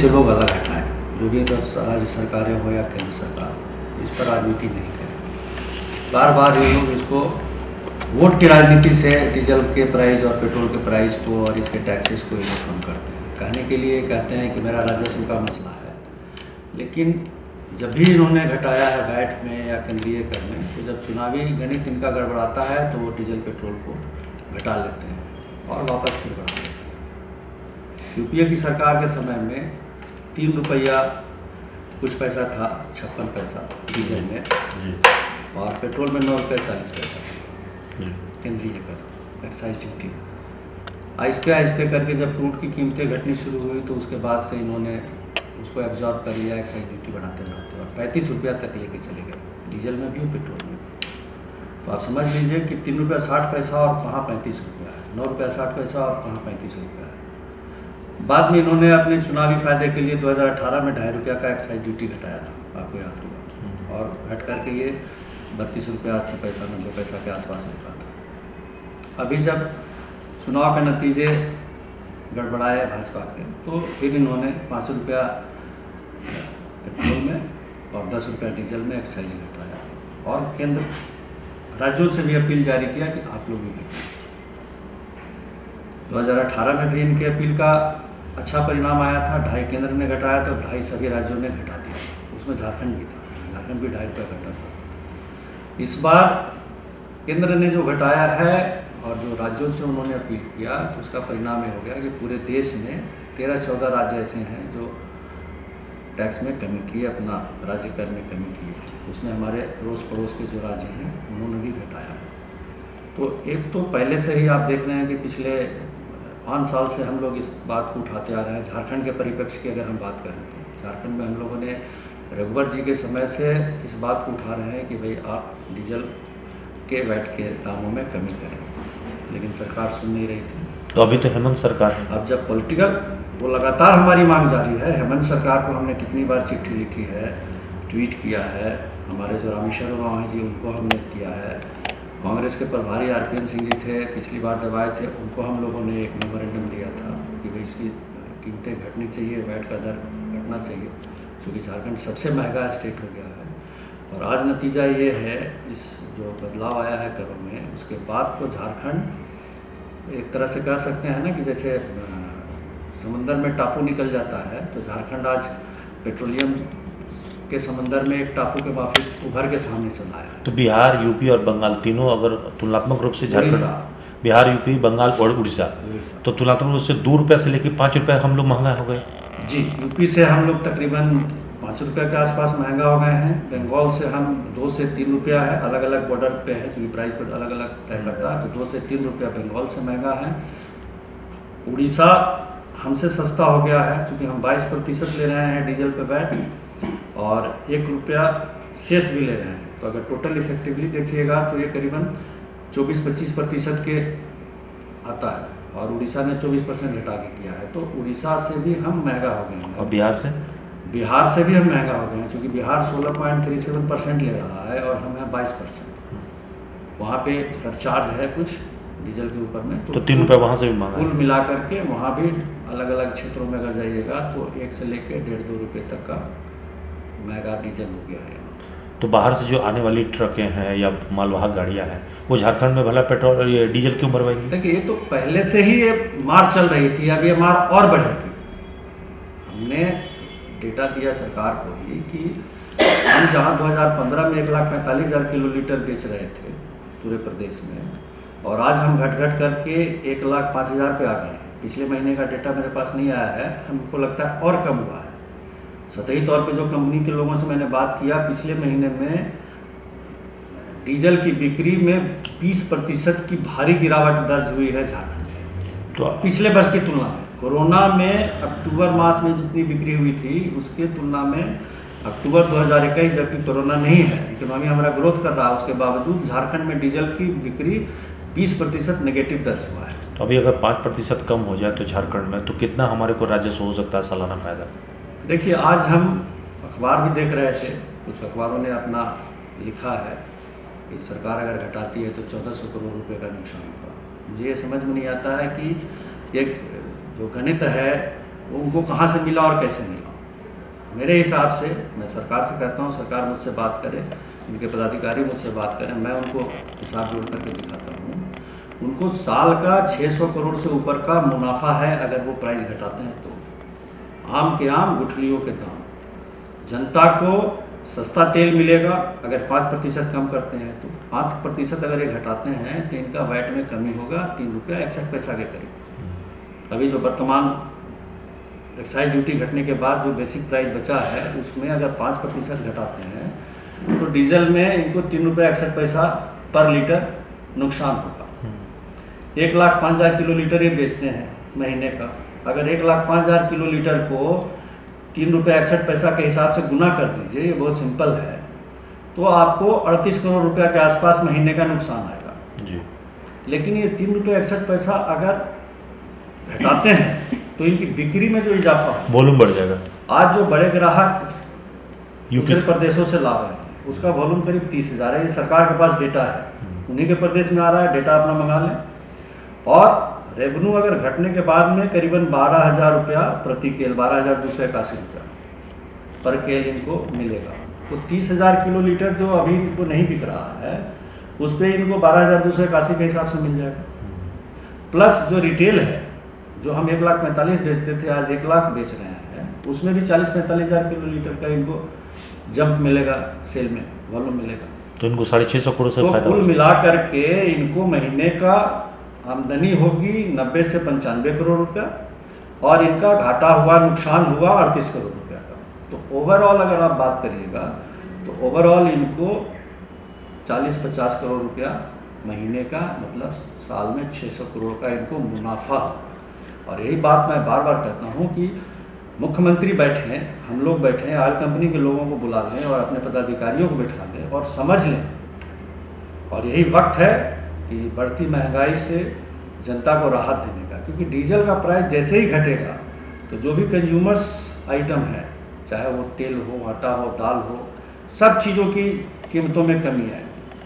से लोग अलग हटाएं, जो भी राज्य सरकारें हो या केंद्र सरकार, इस पर राजनीति नहीं करें। बार बार ये लोग इसको वोट की राजनीति से डीजल के प्राइस और पेट्रोल के प्राइस को और इसके टैक्सेस को ये लोग कम करते हैं। कहने के लिए कहते हैं कि मेरा राजस्व का मसला है, लेकिन जब भी इन्होंने घटाया है वैट में या केंद्रीय कर में, तो जब चुनावी गणित इनका गड़बड़ाता है तो वो डीजल पेट्रोल को घटा लेते हैं और वापस फिर बढ़ा देते हैं। यूपीए की सरकार के समय में 3 रुपया कुछ पैसा था, 56 पैसा डीजल में, और पेट्रोल में 9 रुपये 40 पैसा केंद्रीय कर, एक्साइज ड्यूटी। आहिस्ते आहिस्ते करके जब क्रूड की कीमतें घटनी शुरू हुई तो उसके बाद से इन्होंने उसको एब्जॉर्ब कर लिया, एक्साइज ड्यूटी बढ़ाते बढ़ाते, और 35 रुपया तक लेके चले गए, डीजल में भी और पेट्रोल में भी। तो आप समझ लीजिए कि 3 रुपया 60 पैसा और कहाँ 35 रुपया है, 9 रुपया 60 पैसा और कहाँ 35 रुपया है। बाद में इन्होंने अपने चुनावी फायदे के लिए 2018 में 2.5 रुपया का एक्साइज ड्यूटी घटाया था, आपको याद होगा, और घट करके ये 32 रुपया 80 पैसा 90 पैसा के आसपास हो रहा था। अभी जब चुनाव के नतीजे गड़बड़ाए भाजपा के, तो फिर इन्होंने 5 रुपया पेट्रोल में और 10 रुपया डीजल में एक्साइज घटाया, और केंद्र राज्यों से भी अपील जारी किया कि आप लोग भी घटाएं। 2018 में भी इनके अपील का अच्छा परिणाम आया था, 2.5 केंद्र ने घटाया तो 2.5 सभी राज्यों ने घटा दिया, उसमें झारखंड भी था, झारखंड भी 2.5 रुपया घटा था। इस बार केंद्र ने जो घटाया है और जो राज्यों से उन्होंने अपील किया, तो उसका परिणाम ये हो गया कि पूरे देश में 13-14 राज्य ऐसे हैं जो टैक्स में कमी की है, अपना राज्य कर में कमी की है। उसमें हमारे अड़ोस पड़ोस के जो राज्य हैं उन्होंने भी घटाया है। तो एक तो पहले से ही आप देख रहे हैं कि पिछले 5 साल से हम लोग इस बात को उठाते आ रहे हैं। झारखंड के परिप्रेक्ष्य की अगर हम बात करें तो झारखंड में हम लोगों ने रघुवर जी के समय से इस बात को उठा रहे हैं कि भाई आप डीजल के वैट के दामों में कमी करें, लेकिन सरकार सुन नहीं रही थी। तो अभी तो हेमंत सरकार है। अब जब पॉलिटिकल, वो लगातार हमारी मांग जारी है। हेमंत सरकार को हमने कितनी बार चिट्ठी लिखी है, ट्वीट किया है, हमारे जो रामेश्वर राव हैं जी उनको हमने किया है, कांग्रेस के प्रभारी RPN सिंह जी थे, पिछली बार जब आए थे उनको हम लोगों ने एक मेमोरेंडम दिया था कि भाई इसकी कीमतें घटनी चाहिए, वैट का दर घटना चाहिए, क्योंकि झारखंड सबसे महंगा स्टेट हो गया है। और आज नतीजा ये है, इस जो बदलाव आया है करों में, उसके बाद तो झारखंड एक तरह से कह सकते हैं ना कि जैसे समंदर में टापू निकल जाता है, तो झारखंड आज पेट्रोलियम के समंदर में एक टापू के माफिक उभर के सामने चला है। तो बिहार, यूपी और बंगाल तीनों अगर तुलनात्मक रूप से झारखंड, बिहार, यूपी, बंगाल और उड़ीसा, तो तुलनात्मक रूप से 2 रुपये से लेकर 5 रुपये हम लोग महंगा हो गए। जी, यूपी से हम लोग तकरीबन 5 रुपये के आसपास महंगा हो गए हैं। बंगाल से हम 2 से 3 रुपया है, अलग अलग बॉर्डर पे है, क्योंकि प्राइस पर अलग अलग तय करता है, तो 2 से 3 रुपया बंगाल से महंगा है। उड़ीसा हमसे सस्ता हो गया है, क्योंकि हम 22% ले रहे हैं डीजल पे वैट, और 1 रुपया सेस भी ले रहे हैं। तो अगर टोटल इफेक्टिवली देखिएगा तो ये करीबन 24-25% के आता है, और उड़ीसा ने 24% घटा के किया है, तो उड़ीसा से भी हम महंगा हो गए हैं। और बिहार से भी हम महंगा हो गए हैं, क्योंकि बिहार 16.37% ले रहा है और हम हैं 22%। वहाँ पे सरचार्ज है कुछ डीजल के ऊपर में, तो 3 रुपये वहाँ से भी महंगा। कुल मिला करके वहाँ भी अलग अलग क्षेत्रों में अगर जाइएगा तो 1 से लेकर 1.5-2 रुपये तक का महंगा डीजल हो गया है। तो बाहर से जो आने वाली ट्रकें हैं या मालवाहक गाड़ियाँ हैं, वो झारखंड में भला पेट्रोल ये डीजल क्यों भरवाएंगी? देखिए, ये तो पहले से ही ये मार चल रही थी, अब ये मार और बढ़ेगी। हमने डेटा दिया सरकार को ही कि हम जहाँ 2015 में 1,45,000 किलोलीटर बेच रहे थे पूरे प्रदेश में, और आज हम घट करके 1,05,000 पे आ गए हैं। पिछले महीने का डेटा मेरे पास नहीं आया है, हमको लगता है और कम हुआ है। सतही तौर पे जो कंपनी के लोगों से मैंने बात किया, पिछले महीने में डीजल की बिक्री में 20% की भारी गिरावट दर्ज हुई है झारखंड में, तो पिछले वर्ष की तुलना में। कोरोना में अक्टूबर मास में जितनी बिक्री हुई थी उसके तुलना में अक्टूबर 2021, जबकि कोरोना नहीं है, इकोनॉमी हमारा ग्रोथ कर रहा है, उसके बावजूद झारखंड में डीजल की बिक्री 20% नेगेटिव दर्ज हुआ है। तो अभी अगर 5% कम हो जाए तो झारखंड में, तो कितना हमारे को राजस्व हो सकता है सालाना फायदा? देखिए, आज हम अखबार भी देख रहे थे, कुछ अखबारों ने अपना लिखा है कि सरकार अगर घटाती है तो 1400 करोड़ रुपए का नुकसान होगा। मुझे ये समझ में नहीं आता है कि ये जो गणित है वो उनको कहाँ से मिला और कैसे मिला। मेरे हिसाब से मैं सरकार से कहता हूँ, सरकार मुझसे बात करे, इनके पदाधिकारी मुझसे बात करें, मैं उनको हिसाब जोड़ करके दिखाता हूँ। उनको साल का 600 करोड़ से ऊपर का मुनाफा है अगर वो प्राइस घटाते हैं तो। आम के आम, गुठलियों के दाम। जनता को सस्ता तेल मिलेगा अगर 5% कम करते हैं तो। 5% अगर ये घटाते हैं तो इनका वैट में कमी होगा 3 रुपया 61 पैसा के करीब। अभी जो वर्तमान एक्साइज ड्यूटी घटने के बाद जो बेसिक प्राइस बचा है उसमें अगर 5% घटाते हैं तो डीजल में इनको 3 रुपया 61 पैसा पर लीटर नुकसान होगा। 1,05,000 किलो लीटर ये बेचते हैं महीने का। अगर 1,05,000 किलो लीटर को 3 रुपया 61 पैसा के हिसाब से गुना कर दीजिए, ये बहुत सिंपल है, तो आपको 38 करोड़ रुपया के आसपास महीने का नुकसान आएगा जी। लेकिन ये 3 रुपया 61 पैसा अगर घटाते हैं तो इनकी बिक्री में जो इजाफा है, वॉल्यूम बढ़ जाएगा। आज जो बड़े ग्राहक यूपी दूसरे प्रदेशों से ला रहे हैं उसका वॉल्यूम करीब 30,000 है। ये सरकार के पास डेटा है, उन्हीं के प्रदेश में आ रहा है, डेटा अपना मंगा लें। और रेवेन्यू अगर घटने के बाद में करीबन 12,000 रुपया प्रति केल, 12,281 रुपया पर केल इनको मिलेगा। तो 30,000 किलो लीटर जो अभी इनको नहीं बिक रहा है उस पर इनको 12,281 के हिसाब से मिल जाएगा। प्लस जो रिटेल है, जो हम 1,45,000 बेचते थे आज 1,00,000 बेच रहे हैं, उसमें भी 40-45,000 किलो लीटर का इनको जंप मिलेगा, सेल में वॉल्यूम मिलेगा। तो इनको 650 करोड़ से तो फायदा कुल मिला करके इनको महीने का आमदनी होगी 90 से 95 करोड़ रुपया और इनका घाटा हुआ, नुकसान हुआ 38 करोड़ रुपया का। तो ओवरऑल अगर आप बात करिएगा तो ओवरऑल इनको 40-50 करोड़ रुपया महीने का, मतलब साल में 600 करोड़ का इनको मुनाफा होगा। और यही बात मैं बार बार कहता हूँ कि मुख्यमंत्री बैठे हैं, हम लोग बैठे हैं, ऑयल कंपनी के लोगों को बुला लें और अपने पदाधिकारियों को बैठा लें और समझ लें। और यही वक्त है कि बढ़ती महंगाई से जनता को राहत देने का, क्योंकि डीजल का प्राइस जैसे ही घटेगा तो जो भी कंज्यूमर्स आइटम है, चाहे वो तेल हो, आटा हो, दाल हो, सब चीज़ों की कीमतों में कमी आएगी।